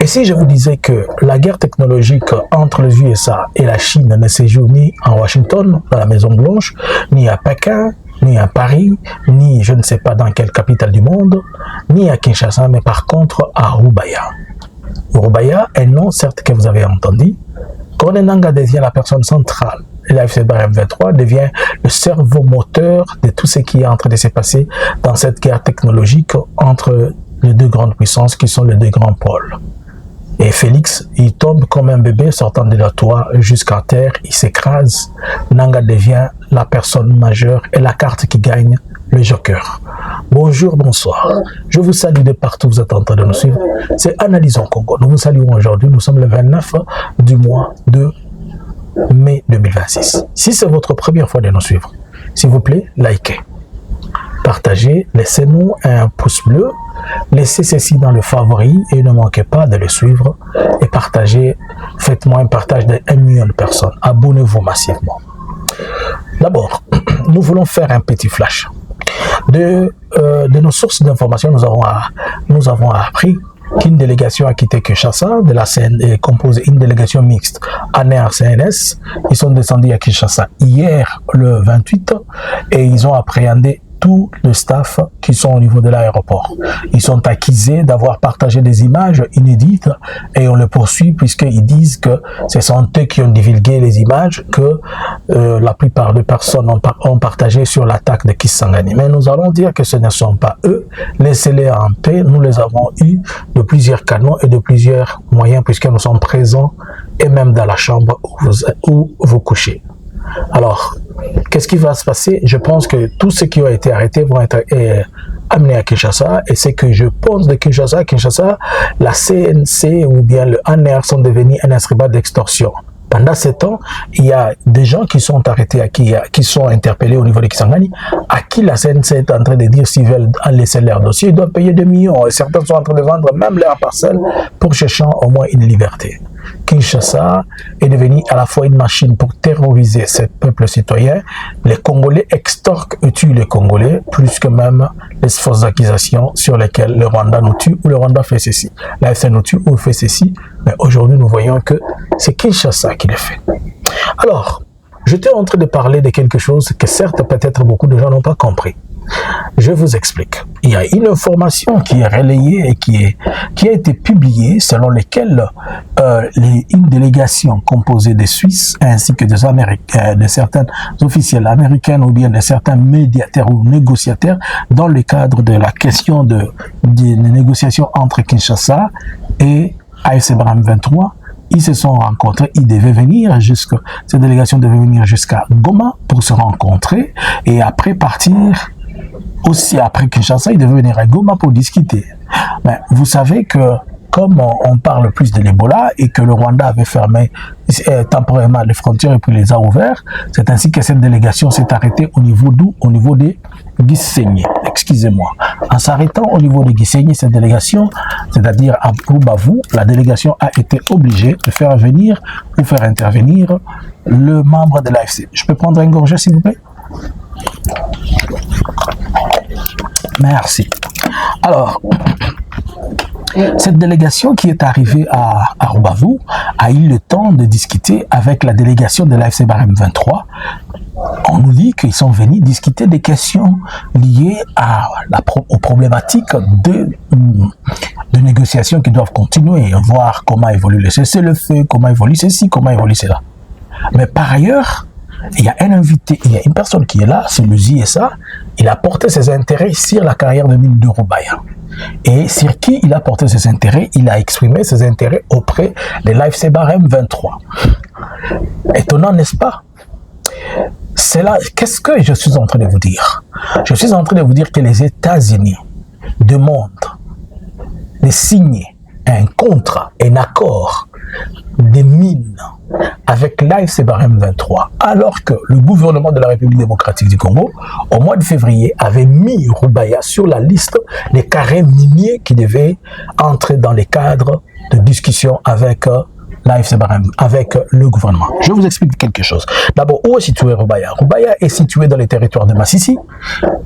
si je vous disais que la guerre technologique entre les USA et la Chine ne se joue ni en Washington, dans la Maison Blanche, ni à Pékin, ni à Paris, ni je ne sais pas dans quelle capitale du monde, ni à Kinshasa, mais par contre à Roubaïa. Roubaïa, un nom certes que vous avez entendu. Corneille Nangaa devient la personne centrale. L'AFC Barème 23 devient le cerveau moteur de tout ce qui est en train de se passer dans cette guerre technologique entre les deux grandes puissances qui sont les deux grands pôles. Et Félix, il tombe comme un bébé sortant de la toit jusqu'à terre, il s'écrase. Nangaa devient la personne majeure et la carte qui gagne, le joker. Bonjour, bonsoir. Je vous salue de partout où vous êtes en train de nous suivre. C'est Analysons Congo. Nous vous saluons aujourd'hui. Nous sommes le 29 du mois de mai 2026. Si c'est votre première fois de nous suivre, s'il vous plaît, likez, partagez, laissez-nous un pouce bleu, laissez ceci dans le favori et ne manquez pas de le suivre et partagez. Faites-moi un partage de 1 million de personnes. Abonnez-vous massivement. D'abord, nous voulons faire un petit flash. De nos sources d'information, nous avons appris qu'une délégation a quitté Kinshasa, de la CN, composée une délégation mixte ANR-CNS. Ils sont descendus à Kinshasa hier, le 28, et ils ont appréhendé tout le staff qui sont au niveau de l'aéroport. Ils sont accusés d'avoir partagé des images inédites et on les poursuit puisqu'ils disent que ce sont eux qui ont divulgué les images que la plupart des personnes ont partagé sur l'attaque de Kisangani. Mais nous allons dire que ce ne sont pas eux. Laissez-les en paix. Nous les avons eus de plusieurs canaux et de plusieurs moyens puisque nous sommes présents et même dans la chambre où vous couchez. Alors, qu'est-ce qui va se passer? Je pense que tous ceux qui ont été arrêtés vont être amenés à Kinshasa. Et c'est que je pense de Kinshasa, la CNC ou bien le ANR sont devenus un instrument d'extorsion. Pendant ce temps, il y a des gens qui sont arrêtés, qui sont interpellés au niveau de Kisangani, à qui la CNC est en train de dire s'ils veulent laisser leur dossier, ils doivent payer 2 millions. Et certains sont en train de vendre même leur parcelle pour chercher au moins une liberté. Kinshasa est devenu à la fois une machine pour terroriser ce peuple citoyen. Les Congolais extorquent et tuent les Congolais, plus que même les fausses accusations sur lesquelles le Rwanda nous tue ou le Rwanda fait ceci. L'AFC nous tue ou fait ceci. Mais aujourd'hui, nous voyons que c'est Kinshasa qui le fait. Alors, j'étais en train de parler de quelque chose que certes, peut-être beaucoup de gens n'ont pas compris. Je vous explique. Il y a une information qui est relayée et qui a été publiée selon laquelle une délégation composée des Suisses ainsi que des Américains, de certains officiels américains ou bien de certains médiateurs ou négociateurs dans le cadre de la question de négociations entre Kinshasa et AFC Barème 23, ils se sont rencontrés, cette délégation devait venir jusqu'à Goma pour se rencontrer et après partir. Aussi après Kinshasa, il devait venir à Goma pour discuter. Mais vous savez que comme on parle plus de l'Ebola et que le Rwanda avait fermé temporairement les frontières et puis les a ouvertes, c'est ainsi que cette délégation s'est arrêtée au niveau d'où? Au niveau des Gisenyi. Excusez-moi. En s'arrêtant au niveau des Gisenyi, cette délégation, c'est-à-dire à Rubavu, la délégation a été obligée de faire venir ou faire intervenir le membre de l'AFC. Je peux prendre un gorgée, s'il vous plaît? Merci. Alors, cette délégation qui est arrivée à Rubavu a eu le temps de discuter avec la délégation de l'AFC Barème 23. On nous dit qu'ils sont venus discuter des questions liées aux problématiques de négociations qui doivent continuer, voir comment évolue le cessez-le-feu, comment évolue ceci, comment évolue cela. Mais par ailleurs, il y a un invité, il y a une personne qui est là, c'est le JSA, il a porté ses intérêts sur la carrière de mine de Roubaïa. Et sur qui il a porté ses intérêts? Il a exprimé ses intérêts auprès de l'AFC Barème 23. Étonnant, n'est-ce pas? C'est là, qu'est-ce que je suis en train de vous dire? Je suis en train de vous dire que les États-Unis demandent de signer un contrat, un accord des mines avec l'AFC Barème 23, alors que le gouvernement de la République démocratique du Congo, au mois de février, avait mis Roubaïa sur la liste des carrés miniers qui devaient entrer dans les cadres de discussion avec l'AFC Barème, avec le gouvernement. Je vous explique quelque chose. D'abord, où est situé Roubaïa? Roubaïa est situé dans les territoires de Massissi.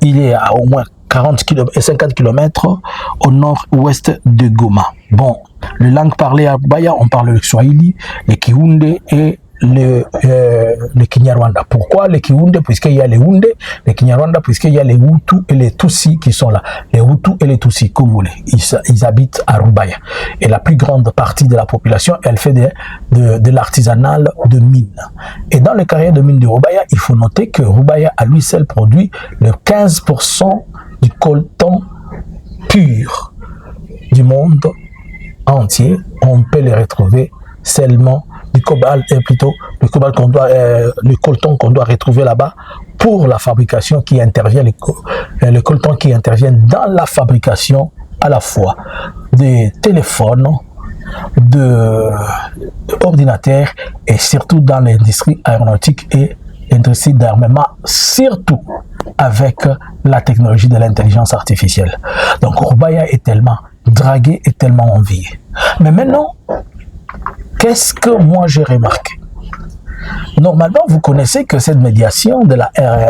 Il est à au moins 40 km et 50 km au nord-ouest de Goma. Bon, Les langues parlées à Roubaïa, on parle le Swahili, le Kihoundé et le Kinyarwanda. Pourquoi le Kihoundé? Puisqu'il y a les Houndé, le Kinyarwanda, puisqu'il y a les Hutus et les Tutsis qui sont là. Les Hutus et les Tutsis, comme vous voulez, ils habitent à Roubaïa. Et la plus grande partie de la population, elle fait de l'artisanal de mine. Et dans les carrières de mine de Roubaïa, il faut noter que Roubaïa, à lui seul, produit le 15% du coltan pur du monde entier. On peut les retrouver seulement du cobalt, plutôt le cobalt le coltan qu'on doit retrouver là-bas pour la fabrication qui intervient, le coltan qui intervient dans la fabrication à la fois des téléphones, d'ordinateurs et surtout dans l'industrie aéronautique et l'industrie d'armement, surtout avec la technologie de l'intelligence artificielle. Donc Roubaïa est tellement dragué et tellement envié. Mais maintenant, qu'est-ce que moi j'ai remarqué? Normalement, vous connaissez que cette médiation de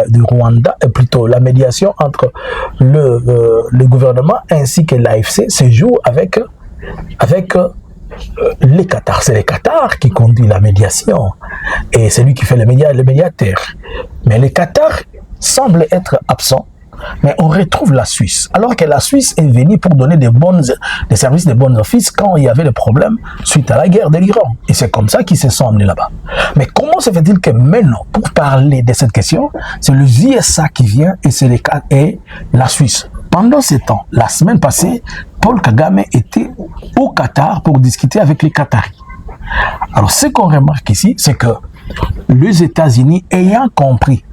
du Rwanda, est plutôt la médiation entre le gouvernement ainsi que l'AFC se joue avec les Qatar. C'est les Qatar qui conduit la médiation et c'est lui qui fait le médiateur. Mais les Qatar semblent être absents. Mais on retrouve la Suisse, alors que la Suisse est venue pour donner des services, des bons offices quand il y avait des problèmes suite à la guerre de l'Iran. Et c'est comme ça qu'ils se sont amenés là-bas. Mais comment se fait-il que maintenant, pour parler de cette question, c'est le USA qui vient et la Suisse? Pendant ce temps, la semaine passée, Paul Kagame était au Qatar pour discuter avec les Qataris. Alors ce qu'on remarque ici, c'est que les États-Unis ayant compris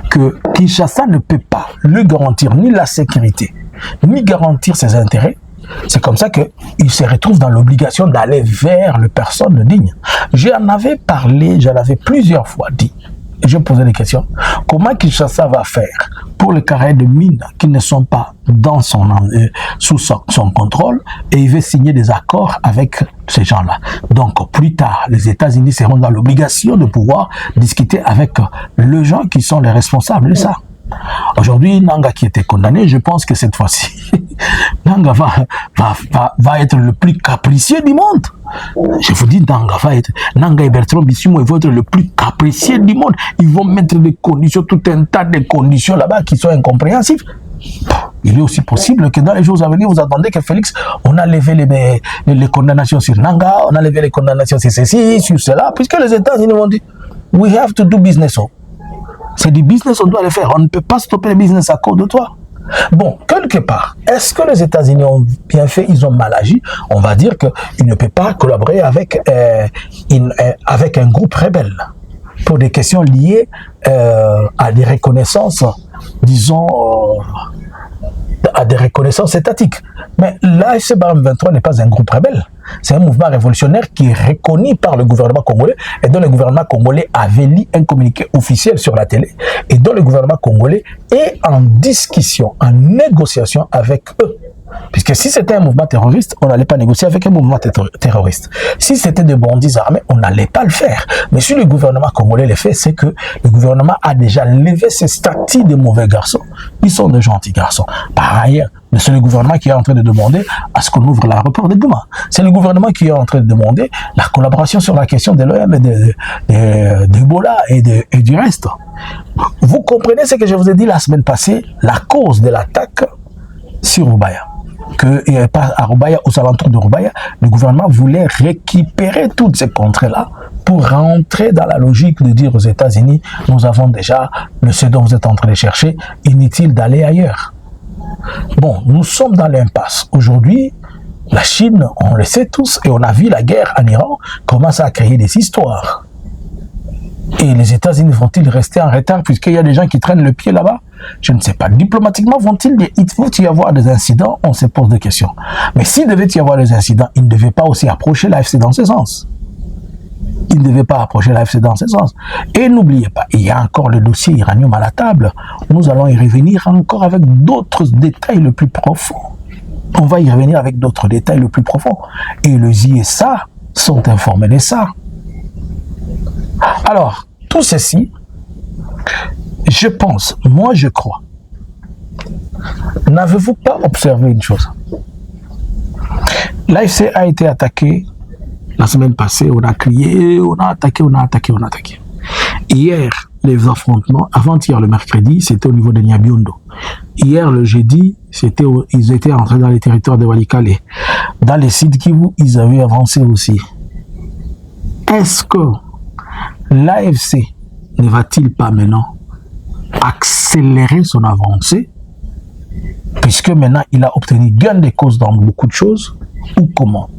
que Kinshasa ne peut pas lui garantir ni la sécurité, ni garantir ses intérêts, c'est comme ça qu'il se retrouve dans l'obligation d'aller vers les personnes dignes. J'en avais parlé, j'en avais plusieurs fois dit, et je posais des questions. Comment Kinshasa va faire pour les carrières de mines qui ne sont pas dans sous son contrôle et il veut signer des accords avec ces gens-là. Donc plus tard, les États-Unis seront dans l'obligation de pouvoir discuter avec les gens qui sont les responsables de ça. Aujourd'hui, Nanga qui était condamné, je pense que cette fois-ci, Nanga va être le plus capricieux du monde. Je vous dis, Nanga et Bertrand Bissimo vont être le plus capricieux du monde. Ils vont mettre des conditions, tout un tas de conditions là-bas qui sont incompréhensibles. Il est aussi possible que dans les jours à venir, vous attendez que Félix, on a levé les condamnations sur Nanga, on a levé les condamnations sur ceci, sur cela, puisque les États-Unis vont dire, we have to do business. C'est du business, on doit le faire. On ne peut pas stopper le business à cause de toi. Bon, quelque part, est-ce que les États-Unis ont bien fait, ils ont mal agi? On va dire qu'ils ne peuvent pas collaborer avec un groupe rebelle pour des questions liées à des reconnaissances, disons, à des reconnaissances étatiques. Mais l'AFC Barkhane 23 n'est pas un groupe rebelle. C'est un mouvement révolutionnaire qui est reconnu par le gouvernement congolais et dont le gouvernement congolais avait lu un communiqué officiel sur la télé et dont le gouvernement congolais est en discussion, en négociation avec eux. Puisque si c'était un mouvement terroriste, on n'allait pas négocier avec un mouvement terroriste. Si c'était des bandits armés, on n'allait pas le faire. Mais si le gouvernement congolais le fait, c'est que le gouvernement a déjà levé ses statuts de mauvais garçons. Ils sont de gentils garçons. Par ailleurs, c'est le gouvernement qui est en train de demander à ce qu'on ouvre l'aéroport de Goma. C'est le gouvernement qui est en train de demander la collaboration sur la question de l'OM et d'Ebola et du reste. Vous comprenez ce que je vous ai dit la semaine passée, la cause de l'attaque sur Roubaïa. À Roubaïa, aux alentours de Roubaïa, le gouvernement voulait récupérer toutes ces contrées-là pour rentrer dans la logique de dire aux États-Unis, nous avons déjà ce dont vous êtes en train de chercher, inutile d'aller ailleurs. Bon, nous sommes dans l'impasse. Aujourd'hui, la Chine, on le sait tous, et on a vu la guerre en Iran, commence à créer des histoires. Et les États-Unis vont-ils rester en retard puisqu'il y a des gens qui traînent le pied là-bas? Je ne sais pas. Diplomatiquement, il faut y avoir des incidents? On se pose des questions. Mais s'il devait y avoir des incidents, ils ne devaient pas aussi approcher l'AFC dans ce sens. Ils ne devaient pas approcher l'AFC dans ce sens. Et n'oubliez pas, il y a encore le dossier iranium à la table. Nous allons y revenir encore avec d'autres détails le plus profonds. On va y revenir avec d'autres détails le plus profonds. Et les ISA sont informés de ça. Alors, tout ceci, je pense, moi je crois. N'avez-vous pas observé une chose? L'AFC a été attaqué la semaine passée, on a crié, on a attaqué. Hier, les affrontements, avant-hier le mercredi, c'était au niveau de Nyabiondo. Hier, le jeudi, ils étaient entrés dans les territoires de Walikale. Dans les sites Kivu, ils avaient avancé aussi. Est-ce que l'AFC ne va-t-il pas maintenant accélérer son avancée, puisque maintenant il a obtenu gain de cause dans beaucoup de choses, ou comment?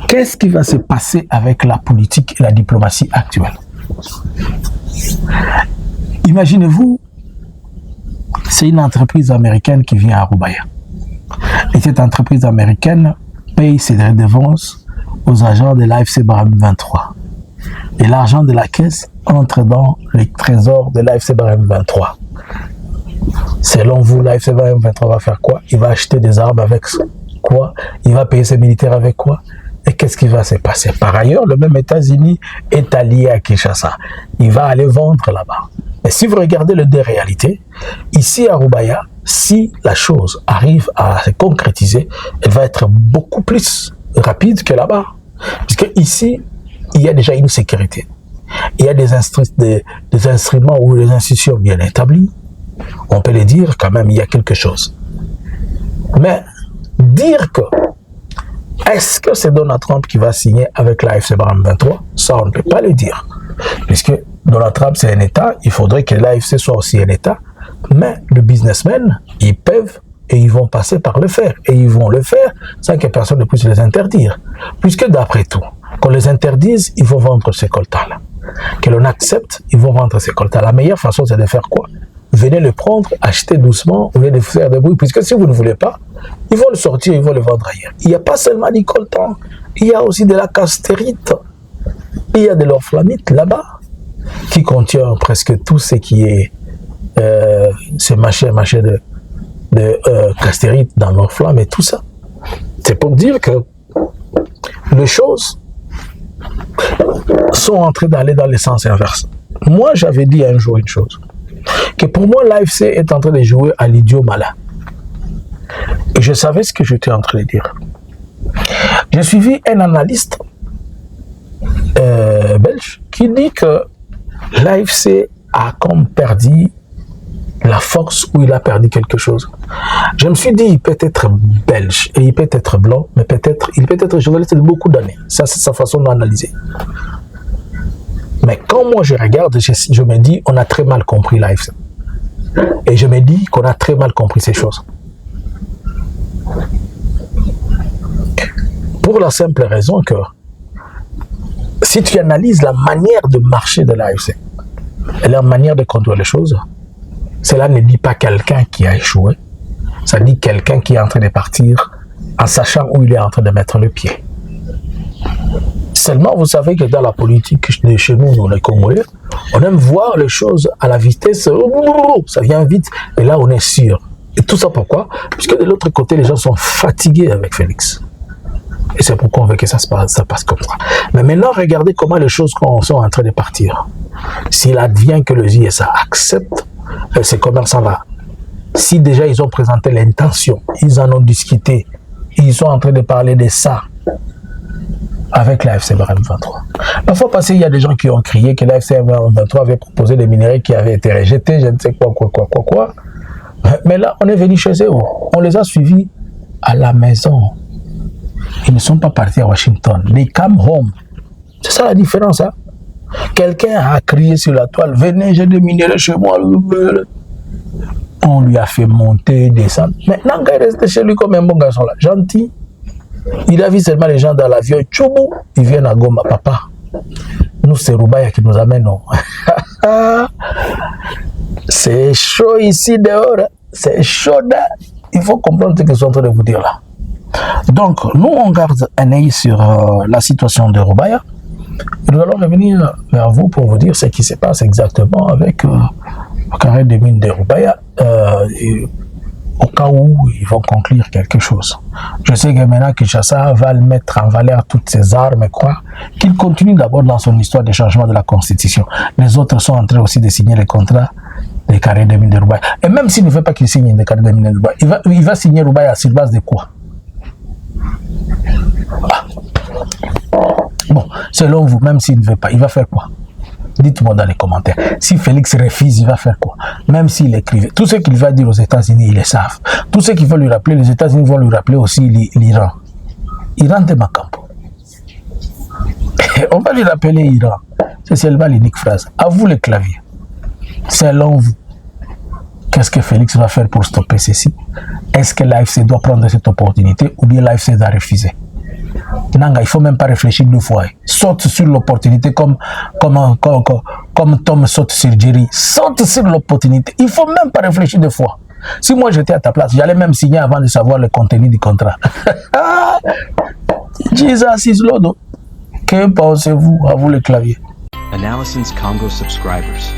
Qu'est-ce qui va se passer avec la politique et la diplomatie actuelle? Imaginez-vous, c'est une entreprise américaine qui vient à Roubaïa. Et cette entreprise américaine paye ses redevances aux agents de l'AFC Barami 23. Et l'argent de la caisse entre dans les trésors de l'AFC Barami 23. Selon vous, l'AFC Barami 23 va faire quoi? Il va acheter des armes avec quoi? Il va payer ses militaires avec quoi? Et qu'est-ce qui va se passer? Par ailleurs, le même États-Unis est allié à Kinshasa. Il va aller vendre là-bas. Mais si vous regardez le réalité, ici à Roubaïa, si la chose arrive à se concrétiser, elle va être beaucoup plus rapide que là-bas. Puisque ici, il y a déjà une sécurité. Il y a des instruments ou des institutions bien établies. On peut les dire quand même, il y a quelque chose. Mais dire que est-ce que c'est Donald Trump qui va signer avec l'AFC Barami 23? Ça, on ne peut pas le dire. Puisque Donald Trump, c'est un État, il faudrait que l'AFC soit aussi un État. Mais les businessmen, ils peuvent et ils vont passer par le faire. Et ils vont le faire sans que personne ne puisse les interdire. Puisque d'après tout, qu'on les interdise, ils vont vendre ces coltas-là. Que l'on accepte, ils vont vendre ces coltas. La meilleure façon, c'est de faire quoi? Venez le prendre, achetez doucement, au lieu de faire des bruits. Puisque si vous ne voulez pas, ils vont le sortir, ils vont le vendre ailleurs. Il n'y a pas seulement du coltan, il y a aussi de la castérite. Il y a de l'orflamite là-bas, qui contient presque tout ce qui est ce machin de castérite dans l'orflamme et tout ça. C'est pour dire que les choses sont en train d'aller dans le sens inverse. Moi, j'avais dit un jour une chose, que pour moi, l'AFC est en train de jouer à l'idiot malin. Et je savais ce que j'étais en train de dire. J'ai suivi un analyste belge qui dit que l'AFC a comme perdu la force ou il a perdu quelque chose. Je me suis dit, il peut être belge et il peut être blanc, mais il peut être journaliste de beaucoup d'années. Ça, c'est sa façon d'analyser. Mais quand moi je regarde, je me dis, on a très mal compris l'AFC. Et je me dis qu'on a très mal compris ces choses. Pour la simple raison que si tu analyses la manière de marcher de l'AFC et la manière de conduire les choses, cela ne dit pas quelqu'un qui a échoué, ça dit quelqu'un qui est en train de partir en sachant où il est en train de mettre le pied. Seulement, vous savez que dans la politique de chez nous, les Congolais, on aime voir les choses à la vitesse, ça vient vite, et là on est sûr. Et tout ça pourquoi? Puisque de l'autre côté, les gens sont fatigués avec Félix. Et c'est pourquoi on veut que ça passe comme ça. Mais maintenant, regardez comment les choses sont en train de partir. S'il advient que le JSA accepte ces commerçants-là, si déjà ils ont présenté l'intention, ils en ont discuté, ils sont en train de parler de ça avec l'AFC Barami 23. La fois passée, il y a des gens qui ont crié que l'AFC Barami 23 avait proposé des minerais qui avaient été rejetés, je ne sais quoi. Mais là, on est venu chez eux, on les a suivis à la maison. Ils ne sont pas partis à Washington. They come home. C'est ça la différence. Hein? Quelqu'un a crié sur la toile, venez, j'ai des minéraux chez moi. On lui a fait monter, descendre. Maintenant, il est resté chez lui comme un bon garçon là, gentil. Il a vu seulement les gens dans l'avion. Tchoubou, ils viennent à Goma. Papa, nous, c'est Roubaïa qui nous amène. C'est chaud ici dehors. C'est chaud là. Il faut comprendre ce que je suis en train de vous dire là. Donc, nous, on garde un œil sur la situation de Roubaïa. Nous allons revenir vers vous pour vous dire ce qui se passe exactement avec le carré des mines de Roubaïa, au cas où ils vont conclure quelque chose. Je sais que maintenant Kinshasa va mettre en valeur toutes ses armes, qu'il continue d'abord dans son histoire de changement de la Constitution. Les autres sont en train aussi de signer les contrats des carrés des mines de Roubaïa. Et même s'il ne veut pas qu'il signe les carrés des mines de Roubaïa, il va signer Roubaïa sur base de quoi? Bon, selon vous, même s'il ne veut pas, il va faire quoi? Dites-moi dans les commentaires. Si Félix refuse, il va faire quoi? Même s'il écrivait. Tout ce qu'il va dire aux États-Unis, ils le savent. Tout ce qu'il veut lui rappeler, les États-Unis vont lui rappeler aussi l'Iran. Iran de Macampo. On va lui rappeler Iran. C'est seulement l'unique phrase. À vous les claviers. Selon vous, qu'est-ce que Félix va faire pour stopper ceci? Est-ce que l'AFC doit prendre cette opportunité ou bien l'AFC doit refuser? Nanga, il ne faut même pas réfléchir 2 fois. Saute sur l'opportunité comme Tom saute sur Jerry. Saute sur l'opportunité. Il ne faut même pas réfléchir 2 fois. Si moi j'étais à ta place, j'allais même signer avant de savoir le contenu du contrat. Jesus is Lord. Que pensez-vous? À vous les claviers. Analysins Congo subscribers.